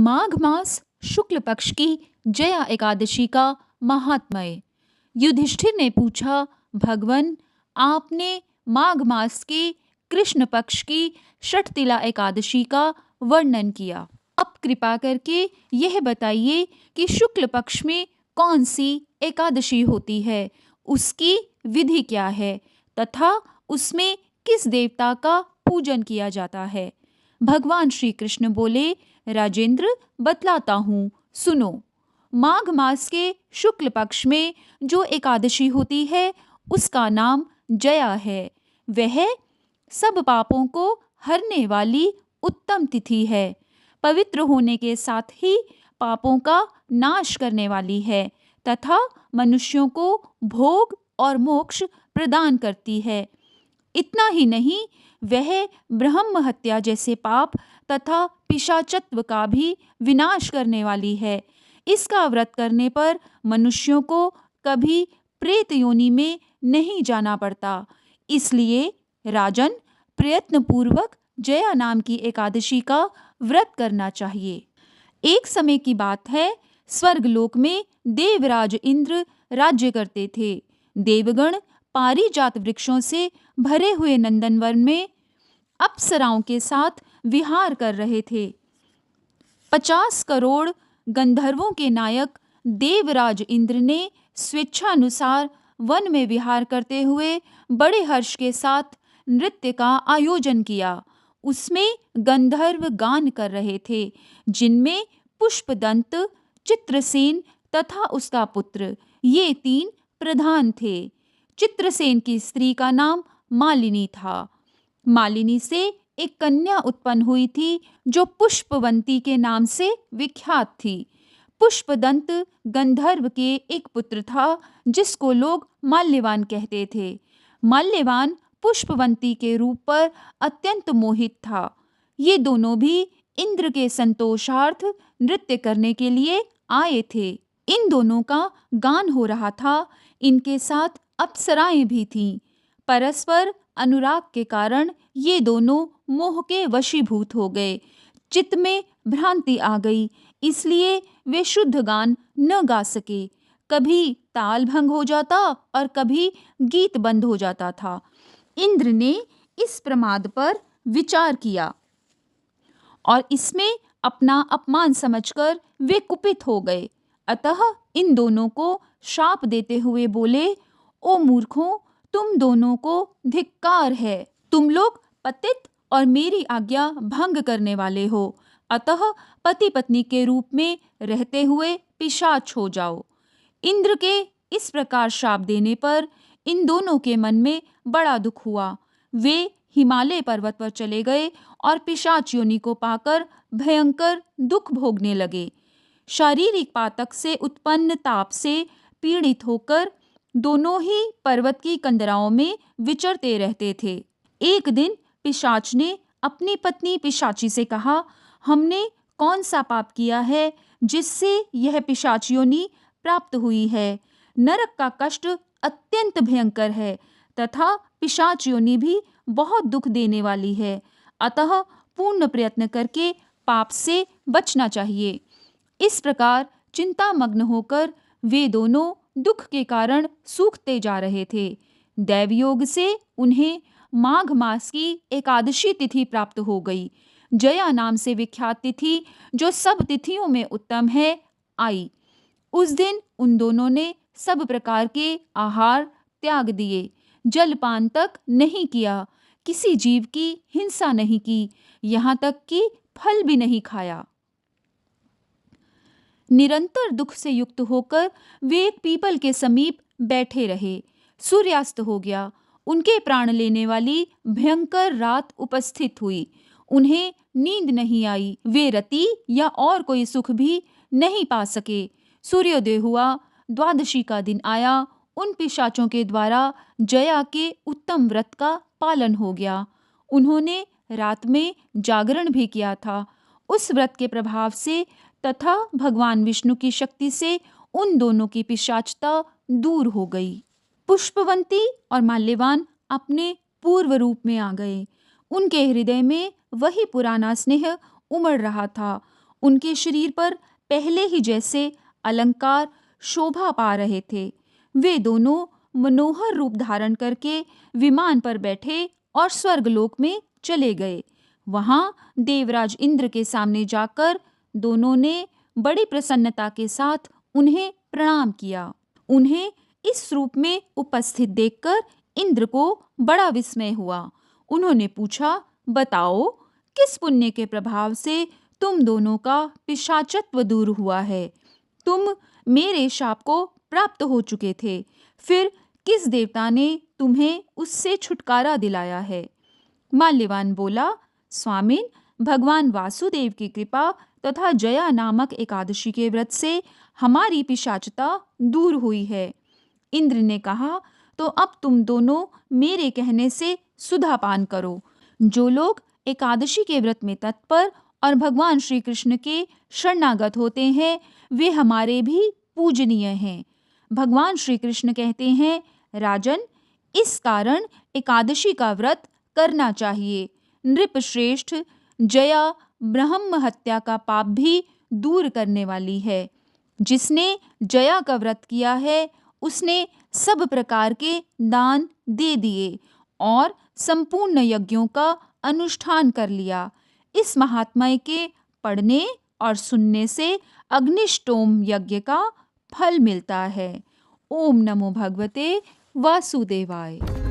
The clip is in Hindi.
माघ मास शुक्ल पक्ष की जया एकादशी का महात्म्य। युधिष्ठिर ने पूछा, भगवन, आपने माघ मास के कृष्ण पक्ष की षटतिला एकादशी का वर्णन किया। अब कृपा करके यह बताइए कि शुक्ल पक्ष में कौन सी एकादशी होती है, उसकी विधि क्या है तथा उसमें किस देवता का पूजन किया जाता है। भगवान श्री कृष्ण बोले, राजेंद्र, बतलाता हूँ, सुनो। माघ मास के शुक्ल पक्ष में जो एकादशी होती है उसका नाम जया है। वह सब पापों को हरने वाली उत्तम तिथि है। पवित्र होने के साथ ही पापों का नाश करने वाली है तथा मनुष्यों को भोग और मोक्ष प्रदान करती है। इतना ही नहीं, वह ब्रह्म हत्या जैसे पाप तथा पिशाचत्व का भी विनाश करने वाली है। इसका व्रत करने पर मनुष्यों को कभी प्रेत योनि में नहीं जाना पड़ता। इसलिए राजन, प्रयत्न पूर्वक जया नाम की एकादशी का व्रत करना चाहिए। एक समय की बात है, स्वर्गलोक में देवराज इंद्र राज्य करते थे। देवगण पारिजात वृक्षों से भरे हुए नंदनवन में अप्सराओं के साथ विहार कर रहे थे। 50 करोड़ गंधर्वों के नायक देवराज इंद्र ने स्वेच्छानुसार वन में विहार करते हुए बड़े हर्ष के साथ नृत्य का आयोजन किया। उसमें गंधर्व गान कर रहे थे, जिनमें पुष्पदंत, चित्रसेन तथा उसका पुत्र, ये 3 प्रधान थे। चित्रसेन की स्त्री का नाम मालिनी था। मालिनी से एक कन्या उत्पन्न हुई थी जो पुष्पवंती के नाम से विख्यात थी। पुष्पदंत गंधर्व के एक पुत्र था जिसको लोग माल्यवान कहते थे। माल्यवान पुष्पवंती के रूप पर अत्यंत मोहित था। ये दोनों भी इंद्र के संतोषार्थ नृत्य करने के लिए आए थे। इन दोनों का गान हो रहा था। इनके साथ अप्सराएं भी थीं। परस्पर अनुराग के कारण ये दोनों मोह के वशीभूत हो गए। चित्त में भ्रांति आ गई, इसलिए वे शुद्ध गान न गा सके। कभी ताल भंग हो जाता और कभी गीत बंद हो जाता था। इंद्र ने इस प्रमाद पर विचार किया और इसमें अपना अपमान समझकर वे कुपित हो गए। अतः इन दोनों को शाप देते हुए बोले, ओ मूर्खों, तुम दोनों को धिक्कार है। तुम लोग पतित और मेरी आज्ञा भंग करने वाले हो। अतः पति पत्नी के रूप में रहते हुए पिशाच हो जाओ। इंद्र के इस प्रकार शाप देने पर इन दोनों के मन में बड़ा दुख हुआ। वे हिमालय पर्वत पर चले गए और पिशाच योनि को पाकर भयंकर दुख भोगने लगे। शारीरिक पातक से उत्पन्न ताप से पीड़ित होकर दोनों ही पर्वत की कंदराओं में विचरते रहते थे। एक दिन पिशाच ने अपनी पत्नी पिशाची से कहा, हमने कौन सा पाप किया है जिससे यह पिशाच योनि प्राप्त हुई है। नरक का कष्ट अत्यंत भयंकर है तथा पिशाच योनि भी बहुत दुख देने वाली है। अतः पूर्ण प्रयत्न करके पाप से बचना चाहिए। इस प्रकार चिंतामग्न होकर वे दोनों दुख के कारण सूखते जा रहे थे। दैवयोग से उन्हें माघ मास की एकादशी तिथि प्राप्त हो गई। जया नाम से विख्यात तिथि, जो सब तिथियों में उत्तम है, आई। उस दिन उन दोनों ने सब प्रकार के आहार त्याग दिए, जलपान तक नहीं किया, किसी जीव की हिंसा नहीं की, यहाँ तक कि फल भी नहीं खाया। निरंतर दुख से युक्त होकर वे एक पीपल के समीप बैठे रहे। सूर्यास्त हो गया। उनके प्राण लेने वाली भयंकर रात उपस्थित हुई। उन्हें नींद नहीं आई। वे रति या और कोई सुख भी नहीं पा सके। सूर्योदय हुआ। द्वादशी का दिन आया। उन पिशाचों के द्वारा जया के उत्तम व्रत का पालन हो गया। उन्होंने रात में जागरण भी किया था। उस व्रत के प्रभाव से तथा भगवान विष्णु की शक्ति से उन दोनों की पिशाचता दूर हो गई। पुष्पवंती और माल्यवान अपने पूर्व रूप में आ गए। उनके हृदय में वही पुराना स्नेह उमड़ रहा था। उनके शरीर पर पहले ही जैसे अलंकार शोभा पा रहे थे। वे दोनों मनोहर रूप धारण करके विमान पर बैठे और स्वर्गलोक में चले गए। वहां देवराज इंद्र के सामने जाकर दोनों ने बड़ी प्रसन्नता के साथ उन्हें प्रणाम किया। उन्हें इस रूप में उपस्थित देखकर इंद्र को बड़ा विस्मय हुआ। उन्होंने पूछा, बताओ, किस पुण्य के प्रभाव से तुम दोनों का पिशाचत्व दूर हुआ है? तुम मेरे शाप को प्राप्त हो चुके थे, फिर किस देवता ने तुम्हें उससे छुटकारा दिलाया है? माल्यवान बोला, स्वामिन, भगवान वासुदेव की कृपा तथा जया नामक एकादशी के व्रत से हमारी पिशाचता दूर हुई है। इंद्र ने कहा, तो अब तुम दोनों मेरे कहने से सुधा पान करो। जो लोग एकादशी के व्रत में तत्पर और भगवान श्री कृष्ण के शरणागत होते हैं, वे हमारे भी पूजनीय हैं। भगवान श्री कृष्ण कहते हैं, राजन, इस कारण एकादशी का व्रत करना चाहिए। नृप श्रेष्ठ, जया ब्रह्म हत्या का पाप भी दूर करने वाली है। जिसने जया का व्रत किया है, उसने सब प्रकार के दान दे दिए और संपूर्ण यज्ञों का अनुष्ठान कर लिया। इस महात्म्य के पढ़ने और सुनने से अग्निष्टोम यज्ञ का फल मिलता है। ओम नमो भगवते वासुदेवाय।